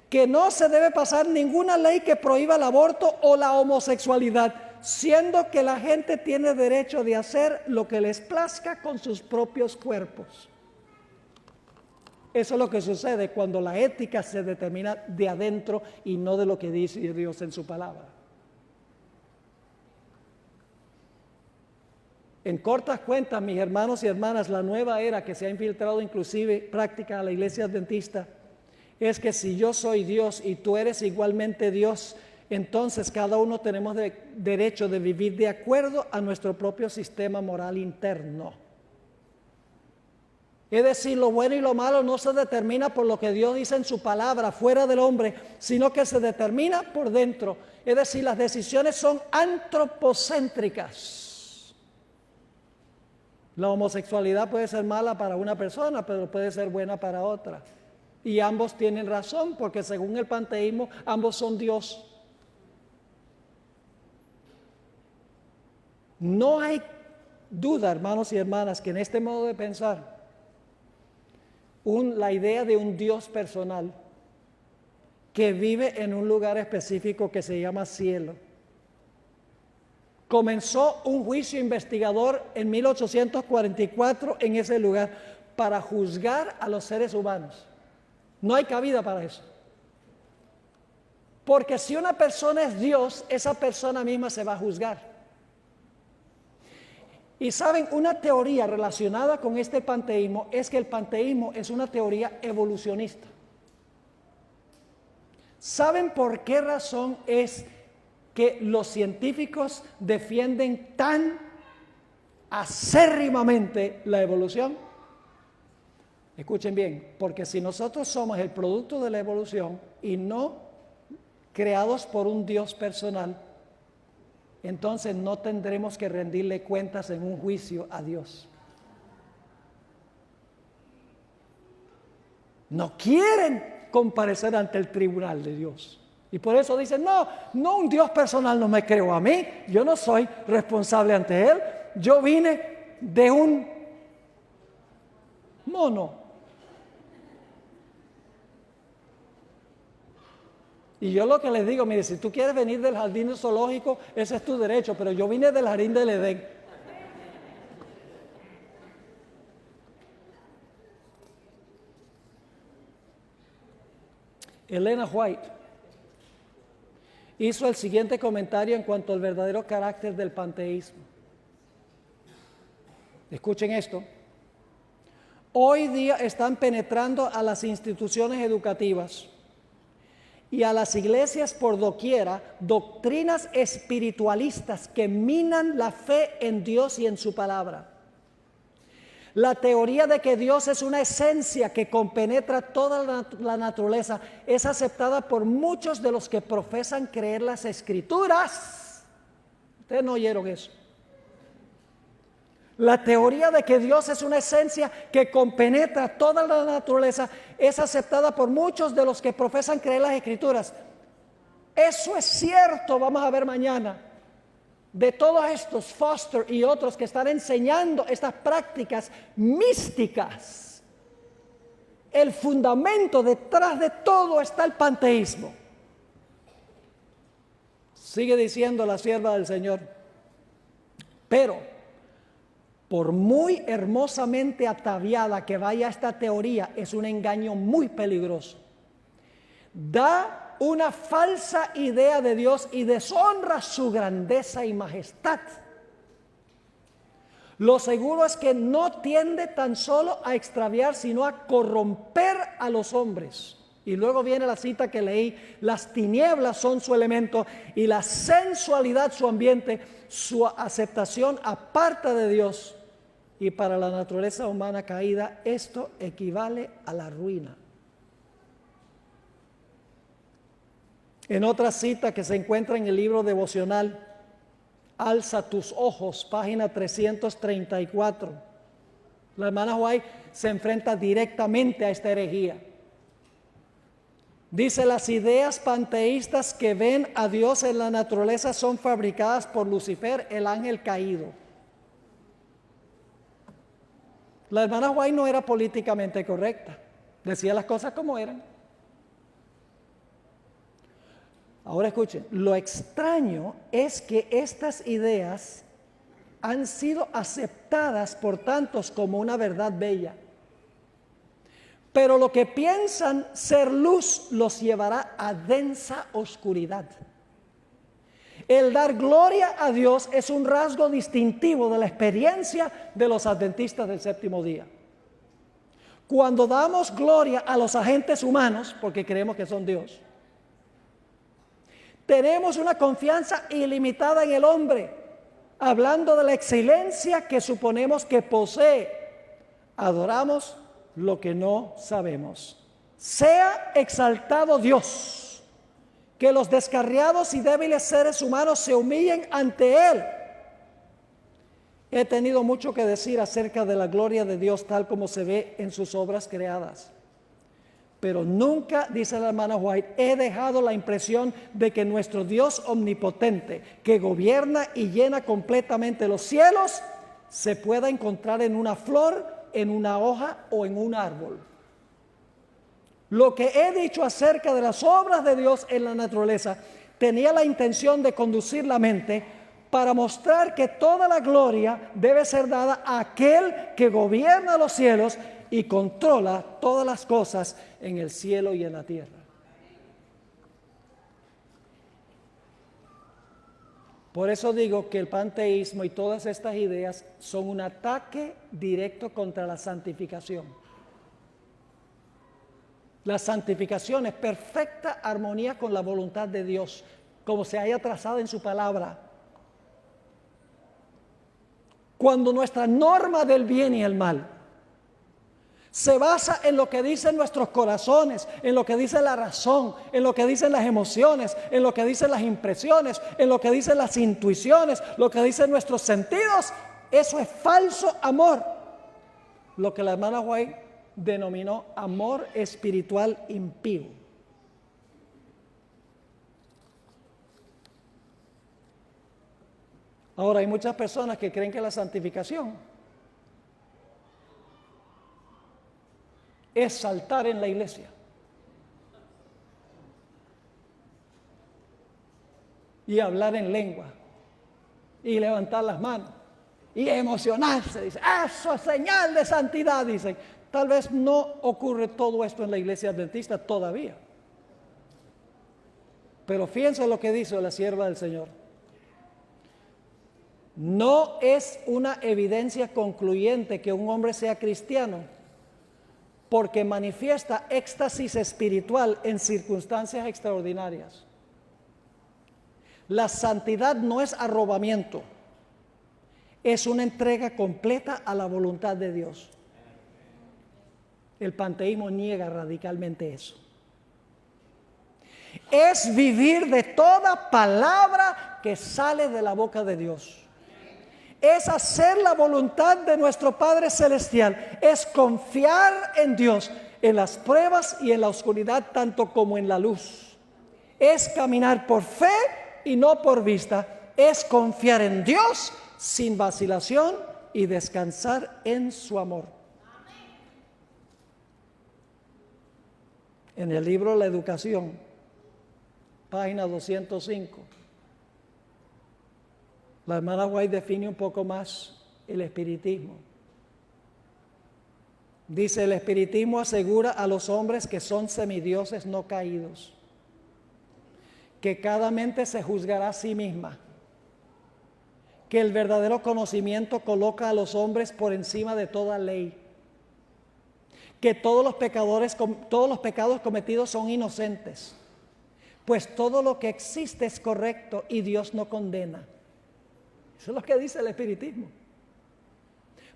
que no se debe pasar ninguna ley que prohíba el aborto o la homosexualidad, siendo que la gente tiene derecho de hacer lo que les plazca con sus propios cuerpos. Eso es lo que sucede cuando la ética se determina de adentro y no de lo que dice Dios en su palabra. En cortas cuentas, mis hermanos y hermanas, la nueva era que se ha infiltrado inclusive práctica a la iglesia adventista es que si yo soy Dios y tú eres igualmente Dios, entonces cada uno tenemos derecho de vivir de acuerdo a nuestro propio sistema moral interno. Es decir, lo bueno y lo malo no se determina por lo que Dios dice en su palabra fuera del hombre, sino que se determina por dentro. Es decir, las decisiones son antropocéntricas. La homosexualidad puede ser mala para una persona, pero puede ser buena para otra. Y ambos tienen razón, porque según el panteísmo, ambos son Dios. No hay duda, hermanos y hermanas, que en este modo de pensar, la idea de un Dios personal que vive en un lugar específico que se llama cielo. Comenzó un juicio investigador en 1844 en ese lugar para juzgar a los seres humanos. No hay cabida para eso. Porque si una persona es Dios, esa persona misma se va a juzgar. Y saben, una teoría relacionada con este panteísmo es que el panteísmo es una teoría evolucionista. ¿Saben por qué razón es que los científicos defienden tan acérrimamente la evolución? Escuchen bien, porque si nosotros somos el producto de la evolución y no creados por un Dios personal, entonces no tendremos que rendirle cuentas en un juicio a Dios. No quieren comparecer ante el tribunal de Dios. Y por eso dicen, no un Dios personal no me creó a mí, yo no soy responsable ante Él, yo vine de un mono. Y yo lo que les digo, mire, si tú quieres venir del jardín zoológico, ese es tu derecho, pero yo vine del jardín del Edén. Elena White hizo el siguiente comentario en cuanto al verdadero carácter del panteísmo. Escuchen esto. Hoy día están penetrando a las instituciones educativas y a las iglesias por doquiera doctrinas espiritualistas que minan la fe en Dios y en su palabra. La teoría de que Dios es una esencia que compenetra toda la naturaleza es aceptada por muchos de los que profesan creer las Escrituras. Ustedes no oyeron eso. La teoría de que Dios es una esencia que compenetra toda la naturaleza es aceptada por muchos de los que profesan creer las Escrituras. Eso es cierto, vamos a ver mañana. De todos estos, Foster y otros que están enseñando estas prácticas místicas, el fundamento detrás de todo está el panteísmo. Sigue diciendo la sierva del Señor, pero por muy hermosamente ataviada que vaya esta teoría, es un engaño muy peligroso. Da una falsa idea de Dios y deshonra su grandeza y majestad. Lo seguro es que no tiende tan solo a extraviar, sino a corromper a los hombres. Y luego viene la cita que leí: las tinieblas son su elemento y la sensualidad su ambiente, su aceptación aparta de Dios. Y para la naturaleza humana caída, esto equivale a la ruina. En otra cita que se encuentra en el libro devocional, Alza tus ojos, página 334, la hermana White se enfrenta directamente a esta herejía. Dice: las ideas panteístas que ven a Dios en la naturaleza son fabricadas por Lucifer, el ángel caído. La hermana White no era políticamente correcta, decía las cosas como eran. Ahora escuchen, lo extraño es que estas ideas han sido aceptadas por tantos como una verdad bella. Pero lo que piensan ser luz los llevará a densa oscuridad. El dar gloria a Dios es un rasgo distintivo de la experiencia de los adventistas del séptimo día. Cuando damos gloria a los agentes humanos, porque creemos que son Dios, tenemos una confianza ilimitada en el hombre, hablando de la excelencia que suponemos que posee. Adoramos lo que no sabemos. Sea exaltado Dios, que los descarriados y débiles seres humanos se humillen ante Él. He tenido mucho que decir acerca de la gloria de Dios tal como se ve en sus obras creadas. Pero nunca, dice la hermana White, he dejado la impresión de que nuestro Dios omnipotente, que gobierna y llena completamente los cielos, se pueda encontrar en una flor, en una hoja o en un árbol. Lo que he dicho acerca de las obras de Dios en la naturaleza tenía la intención de conducir la mente para mostrar que toda la gloria debe ser dada a aquel que gobierna los cielos y controla todas las cosas en el cielo y en la tierra. Por eso digo que el panteísmo y todas estas ideas son un ataque directo contra la santificación. La santificación es perfecta armonía con la voluntad de Dios, como se haya trazado en su palabra. Cuando nuestra norma del bien y el mal se basa en lo que dicen nuestros corazones, en lo que dice la razón, en lo que dicen las emociones, en lo que dicen las impresiones, en lo que dicen las intuiciones, lo que dicen nuestros sentidos, eso es falso amor. Lo que la hermana White denominó amor espiritual impío. Ahora, hay muchas personas que creen que la santificación es saltar en la iglesia y hablar en lengua y levantar las manos y emocionarse. Dice, eso es señal de santidad. Dicen, tal vez no ocurre todo esto en la iglesia adventista todavía, Pero fíjense lo que dice la sierva del Señor. No es una evidencia concluyente que un hombre sea cristiano porque manifiesta éxtasis espiritual en circunstancias extraordinarias. La santidad no es arrobamiento, es una entrega completa a la voluntad de Dios. El panteísmo niega radicalmente eso. Es vivir de toda palabra que sale de la boca de Dios. Es hacer la voluntad de nuestro Padre Celestial. Es confiar en Dios en las pruebas y en la oscuridad, tanto como en la luz. Es caminar por fe y no por vista. Es confiar en Dios sin vacilación y descansar en su amor. En el libro La Educación, página 205, la hermana White define un poco más el espiritismo. Dice: el espiritismo asegura a los hombres que son semidioses no caídos, que cada mente se juzgará a sí misma, que el verdadero conocimiento coloca a los hombres por encima de toda ley, que todos los pecados cometidos son inocentes, pues todo lo que existe es correcto y Dios no condena. Eso es lo que dice el espiritismo.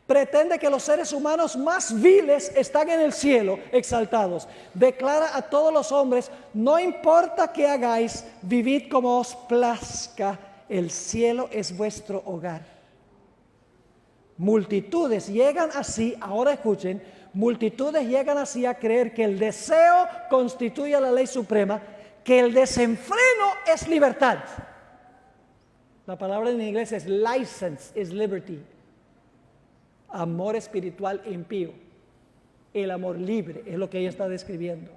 Pretende que los seres humanos más viles están en el cielo, exaltados. Declara a todos los hombres: no importa qué hagáis, vivid como os plazca, el cielo es vuestro hogar. Multitudes llegan así, ahora escuchen, multitudes llegan así a creer que el deseo constituye la ley suprema, que el desenfreno es libertad. La palabra en inglés es license, es liberty. Amor espiritual impío. El amor libre es lo que ella está describiendo.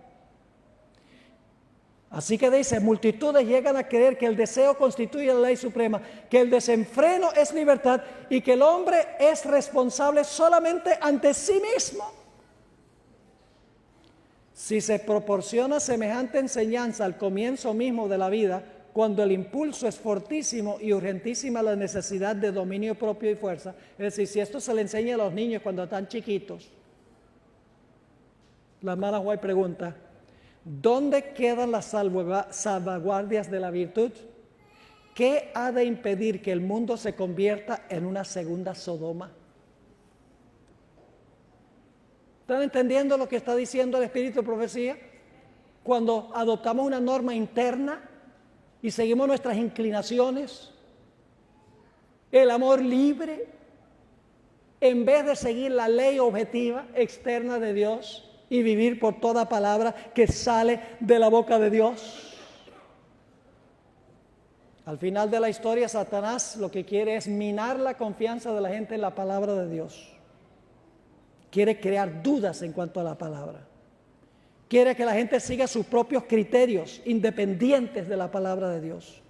Así que dice: multitudes llegan a creer que el deseo constituye la ley suprema, que el desenfreno es libertad y que el hombre es responsable solamente ante sí mismo. Si se proporciona semejante enseñanza al comienzo mismo de la vida, cuando el impulso es fortísimo y urgentísima la necesidad de dominio propio y fuerza, es decir, si esto se le enseña a los niños cuando están chiquitos, la hermana White pregunta: ¿dónde quedan las salvaguardias de la virtud? ¿Qué ha de impedir que el mundo se convierta en una segunda Sodoma? ¿Están entendiendo lo que está diciendo el Espíritu de Profecía? Cuando adoptamos una norma interna y seguimos nuestras inclinaciones, el amor libre, en vez de seguir la ley objetiva externa de Dios y vivir por toda palabra que sale de la boca de Dios. Al final de la historia, Satanás lo que quiere es minar la confianza de la gente en la palabra de Dios. Quiere crear dudas en cuanto a la palabra. Quiere que la gente siga sus propios criterios independientes de la palabra de Dios.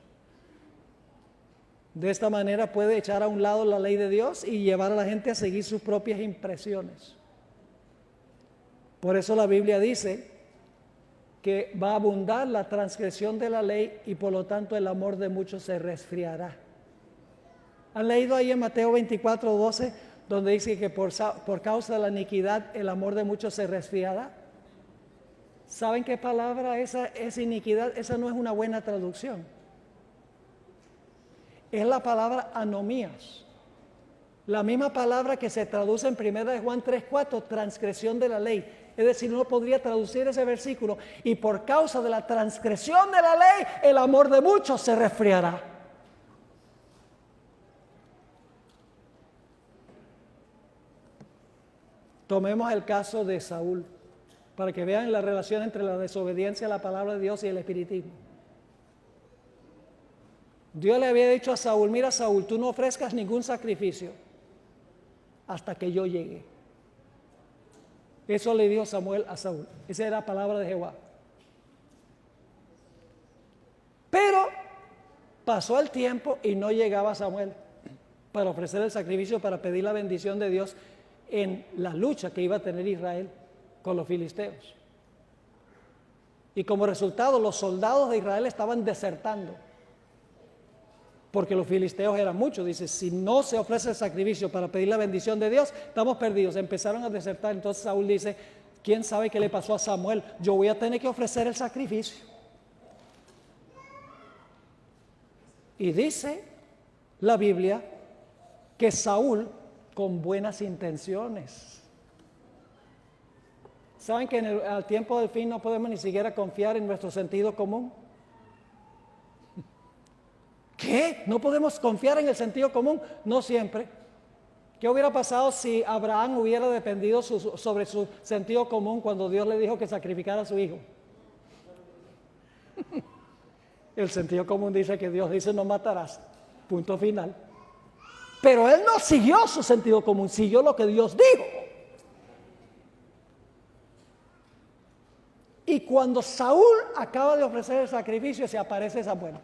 De esta manera puede echar a un lado la ley de Dios y llevar a la gente a seguir sus propias impresiones. Por eso la Biblia dice que va a abundar la transgresión de la ley y por lo tanto el amor de muchos se resfriará. ¿Han leído ahí en Mateo 24:12 donde dice que por causa de la iniquidad el amor de muchos se resfriará? ¿Saben qué palabra esa es iniquidad? Esa no es una buena traducción. Es la palabra anomías. La misma palabra que se traduce en 1 Juan 3:4, transgresión de la ley. Es decir, uno podría traducir ese versículo: y por causa de la transgresión de la ley, el amor de muchos se resfriará. Tomemos el caso de Saúl, para que vean la relación entre la desobediencia a la palabra de Dios y el espiritismo. Dios le había dicho a Saúl: mira, Saúl, tú no ofrezcas ningún sacrificio hasta que yo llegue. Eso le dijo Samuel a Saúl. Esa era la palabra de Jehová. Pero pasó el tiempo y no llegaba Samuel para ofrecer el sacrificio, para pedir la bendición de Dios en la lucha que iba a tener Israel con los filisteos. Y como resultado, los soldados de Israel estaban desertando. Porque los filisteos eran muchos. Dice, si no se ofrece el sacrificio para pedir la bendición de Dios, estamos perdidos. Empezaron a desertar. Entonces Saúl dice, ¿quién sabe qué le pasó a Samuel? Yo voy a tener que ofrecer el sacrificio. Y dice la Biblia que Saúl, con buenas intenciones. ¿Saben que al tiempo del fin no podemos ni siquiera confiar en nuestro sentido común? ¿Qué? ¿No podemos confiar en el sentido común? No siempre. ¿Qué hubiera pasado si Abraham hubiera dependido sobre su sentido común cuando Dios le dijo que sacrificara a su hijo? El sentido común dice que Dios dice no matarás. Punto final. Pero él no siguió su sentido común, siguió lo que Dios dijo. Y cuando Saúl acaba de ofrecer el sacrificio, se aparece Samuel.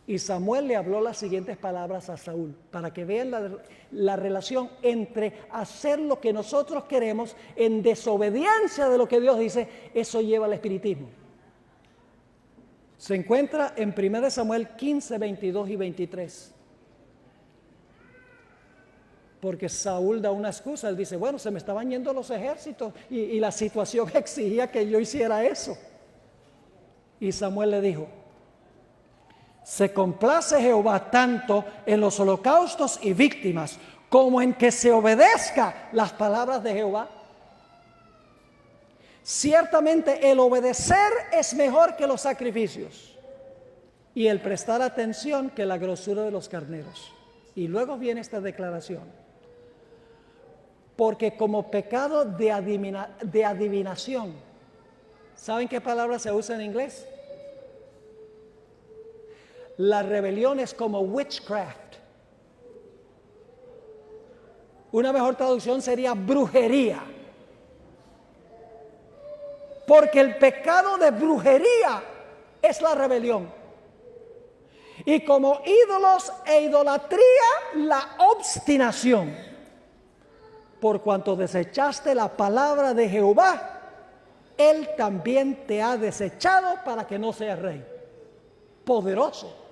Y Samuel le habló las siguientes palabras a Saúl, para que vean la relación entre hacer lo que nosotros queremos en desobediencia de lo que Dios dice. Eso lleva al espiritismo. Se encuentra en 1 Samuel 15, 22 y 23. Porque Saúl da una excusa, él dice, bueno, se me estaban yendo los ejércitos y la situación exigía que yo hiciera eso. Y Samuel le dijo, se complace Jehová tanto en los holocaustos y víctimas como en que se obedezca las palabras de Jehová. Ciertamente el obedecer es mejor que los sacrificios y el prestar atención que la grosura de los carneros. Y luego viene esta declaración. Porque como pecado de adivinación, ¿saben qué palabra se usa en inglés? La rebelión es como witchcraft. Una mejor traducción sería brujería. Porque el pecado de brujería es la rebelión. Y como ídolos e idolatría, la obstinación. Por cuanto desechaste la palabra de Jehová, Él también te ha desechado para que no seas rey. Poderoso.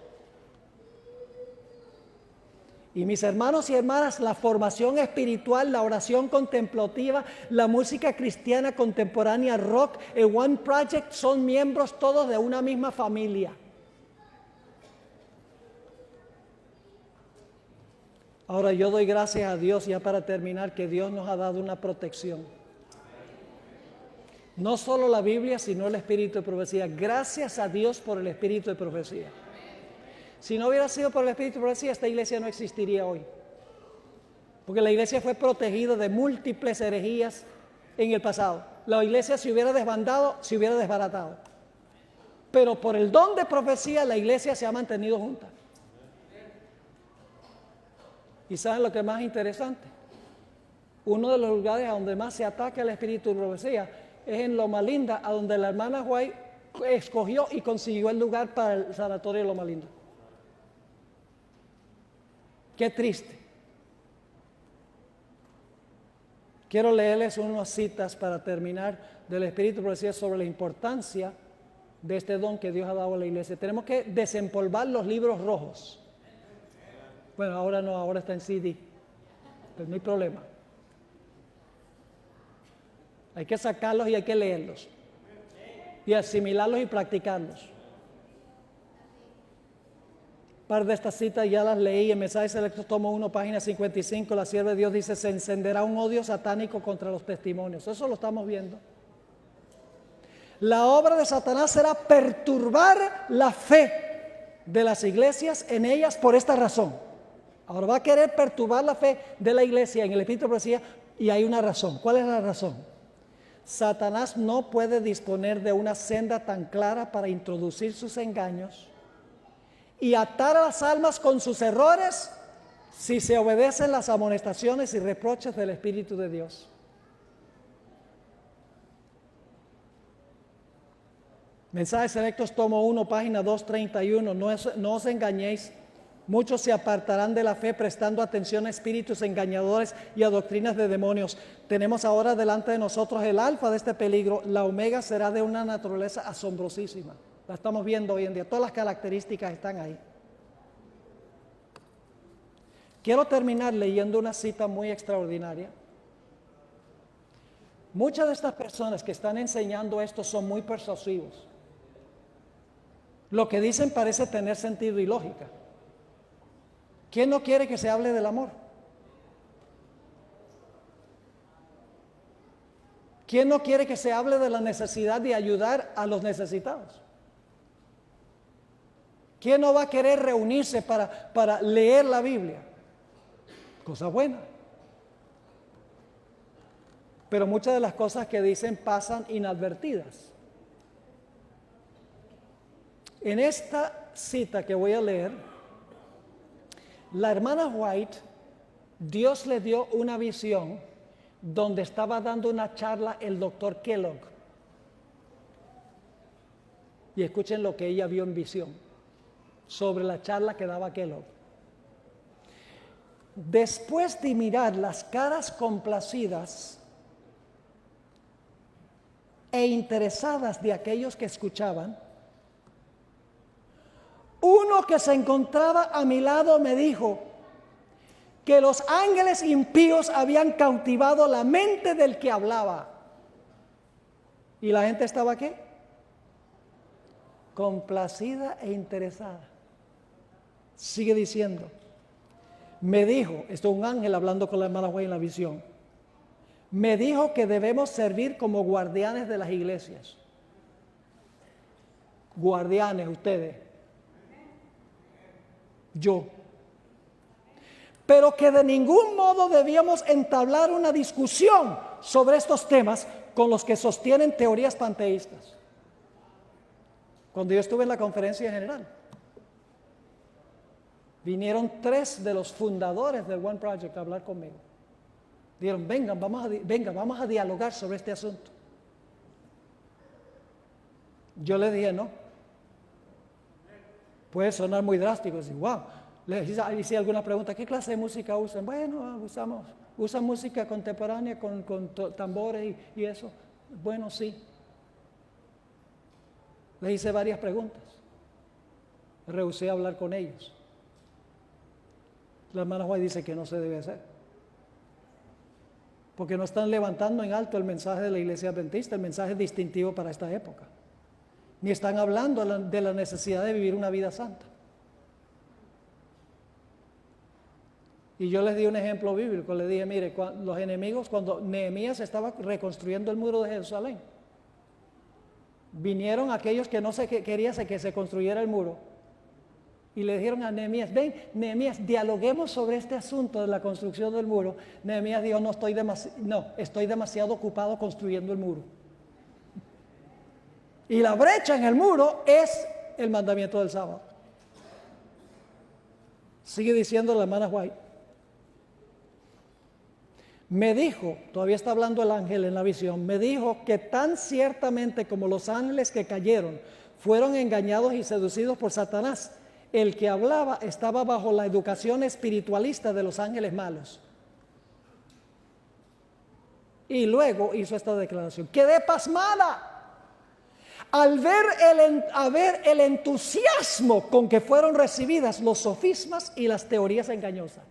Y mis hermanos y hermanas, la formación espiritual, la oración contemplativa, la música cristiana contemporánea, rock, el One Project son miembros todos de una misma familia. Ahora yo doy gracias a Dios, ya para terminar, que Dios nos ha dado una protección. No solo la Biblia, sino el Espíritu de Profecía. Gracias a Dios por el Espíritu de Profecía. Si no hubiera sido por el Espíritu de Profecía, esta iglesia no existiría hoy. Porque la iglesia fue protegida de múltiples herejías en el pasado. La iglesia se hubiera desbandado, se hubiera desbaratado. Pero por el don de profecía, la iglesia se ha mantenido junta. ¿Y saben lo que es más interesante? Uno de los lugares a donde más se ataca el espíritu de profecía es en Loma Linda, a donde la hermana White escogió y consiguió el lugar para el sanatorio de Loma Linda. Qué triste. Quiero leerles unas citas para terminar del espíritu de profecía sobre la importancia de este don que Dios ha dado a la iglesia. Tenemos que desempolvar los libros rojos. Bueno, ahora no, ahora está en CD, pero no hay problema. Hay que sacarlos y hay que leerlos. Y asimilarlos y practicarlos. Un par de estas citas ya las leí en Mensajes Selectos, tomo 1, página 55. La sierva de Dios dice, se encenderá un odio satánico contra los testimonios. Eso lo estamos viendo. La obra de Satanás será perturbar la fe de las iglesias en ellas por esta razón. Ahora va a querer perturbar la fe de la iglesia en el espíritu de profecía y hay una razón. ¿Cuál es la razón? Satanás no puede disponer de una senda tan clara para introducir sus engaños y atar a las almas con sus errores si se obedecen las amonestaciones y reproches del Espíritu de Dios. Mensajes Selectos, tomo 1, página 231. No os engañéis. Muchos se apartarán de la fe prestando atención a espíritus engañadores y a doctrinas de demonios. Tenemos ahora delante de nosotros el alfa de este peligro. La omega será de una naturaleza asombrosísima. La estamos viendo hoy en día. Todas las características están ahí. Quiero terminar leyendo una cita muy extraordinaria. Muchas de estas personas que están enseñando esto son muy persuasivos. Lo que dicen parece tener sentido y lógica. ¿Quién no quiere que se hable del amor? ¿Quién no quiere que se hable de la necesidad de ayudar a los necesitados? ¿Quién no va a querer reunirse para leer la Biblia? Cosa buena. Pero muchas de las cosas que dicen pasan inadvertidas. En esta cita que voy a leer, la hermana White, Dios le dio una visión donde estaba dando una charla el doctor Kellogg. Y escuchen lo que ella vio en visión sobre la charla que daba Kellogg. Después de mirar las caras complacidas e interesadas de aquellos que escuchaban, uno que se encontraba a mi lado me dijo que los ángeles impíos habían cautivado la mente del que hablaba. ¿Y la gente estaba qué? Complacida e interesada. Sigue diciendo. Me dijo, esto es un ángel hablando con la hermana White en la visión. Me dijo que debemos servir como guardianes de las iglesias. Guardianes, ustedes. Yo. Pero que de ningún modo debíamos entablar una discusión sobre estos temas con los que sostienen teorías panteístas. Cuando yo estuve en la conferencia general, vinieron 3 de los fundadores del One Project a hablar conmigo. Dijeron, venga, vamos a dialogar sobre este asunto. Yo le dije, no. Puede sonar muy drástico, decir, wow. Les hice alguna pregunta, ¿qué clase de música usan? Bueno, usan música contemporánea con tambores y eso. Bueno, sí. Les hice varias preguntas. Rehusé hablar con ellos. La hermana White dice que no se debe hacer. Porque no están levantando en alto el mensaje de la iglesia adventista, el mensaje distintivo para esta época. Ni están hablando de la necesidad de vivir una vida santa. Y yo les di un ejemplo bíblico, les dije, mire, los enemigos, cuando Nehemías estaba reconstruyendo el muro de Jerusalén, vinieron aquellos que no querían que se construyera el muro, y le dijeron a Nehemías, ven, Nehemías, dialoguemos sobre este asunto de la construcción del muro. Nehemías dijo, estoy demasiado ocupado construyendo el muro. Y la brecha en el muro es el mandamiento del sábado. Sigue diciendo la hermana White. Me dijo, todavía está hablando el ángel en la visión, me dijo que tan ciertamente como los ángeles que cayeron fueron engañados y seducidos por Satanás, el que hablaba estaba bajo la educación espiritualista de los ángeles malos. Y luego hizo esta declaración, quedé pasmada al ver el entusiasmo con que fueron recibidas los sofismas y las teorías engañosas.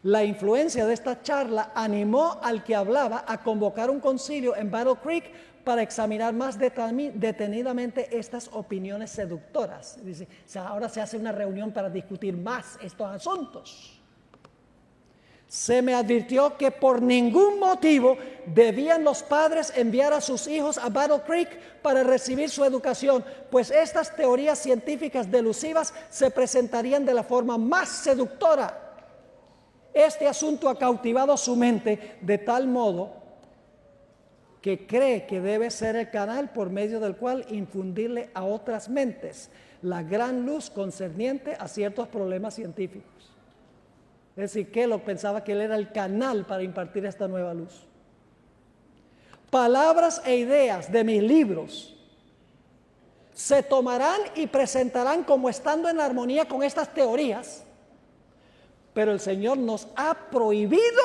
La influencia de esta charla animó al que hablaba a convocar un concilio en Battle Creek para examinar más detenidamente estas opiniones seductoras. Dice, ahora se hace una reunión para discutir más estos asuntos. Se me advirtió que por ningún motivo debían los padres enviar a sus hijos a Battle Creek para recibir su educación, pues estas teorías científicas delusivas se presentarían de la forma más seductora. Este asunto ha cautivado su mente de tal modo que cree que debe ser el canal por medio del cual infundirle a otras mentes la gran luz concerniente a ciertos problemas científicos. Es decir, Kellogg pensaba que él era el canal para impartir esta nueva luz. Palabras e ideas de mis libros se tomarán y presentarán como estando en armonía con estas teorías, pero el Señor nos ha prohibido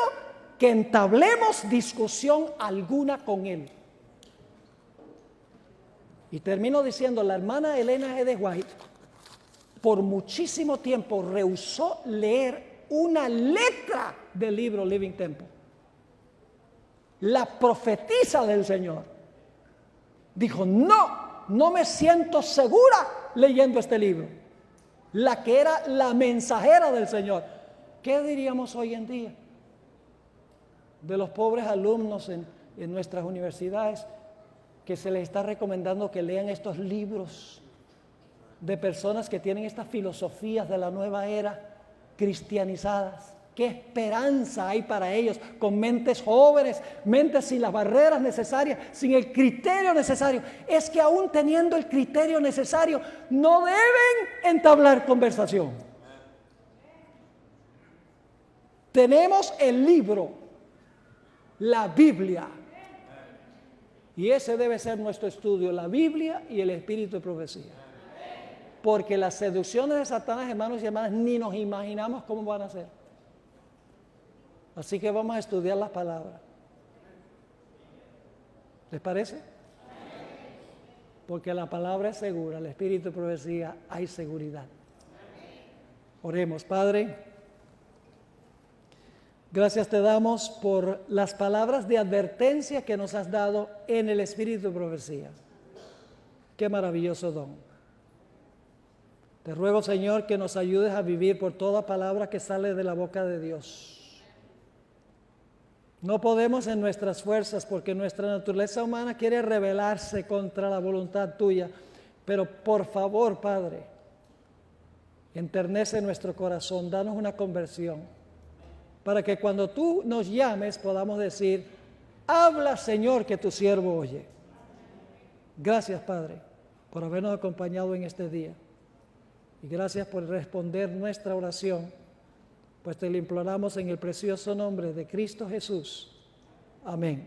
que entablemos discusión alguna con Él. Y termino diciendo, la hermana Elena G. de White por muchísimo tiempo rehusó leer una letra del libro Living Temple. La profetisa del Señor dijo, no me siento segura leyendo este libro. La que era la mensajera del Señor. ¿Qué diríamos hoy en día de los pobres alumnos en nuestras universidades que se les está recomendando que lean estos libros de personas que tienen estas filosofías de la nueva era cristianizadas? ¿Qué esperanza hay para ellos con mentes jóvenes, mentes sin las barreras necesarias, sin el criterio necesario? Es que aún teniendo el criterio necesario, no deben entablar conversación. Tenemos el libro, la Biblia, y ese debe ser nuestro estudio, la Biblia y el espíritu de profecía. Porque las seducciones de Satanás, hermanos y hermanas, ni nos imaginamos cómo van a ser. Así que vamos a estudiar las palabras. ¿Les parece? Porque la palabra es segura, el espíritu de profecía hay seguridad. Oremos, Padre. Gracias te damos por las palabras de advertencia que nos has dado en el espíritu de profecía. Qué maravilloso don. Te ruego, Señor, que nos ayudes a vivir por toda palabra que sale de la boca de Dios. No podemos en nuestras fuerzas porque nuestra naturaleza humana quiere rebelarse contra la voluntad tuya. Pero por favor, Padre, enternece nuestro corazón, danos una conversión, para que cuando tú nos llames podamos decir, habla, Señor, que tu siervo oye. Gracias, Padre, por habernos acompañado en este día. Y gracias por responder nuestra oración, pues te lo imploramos en el precioso nombre de Cristo Jesús. Amén.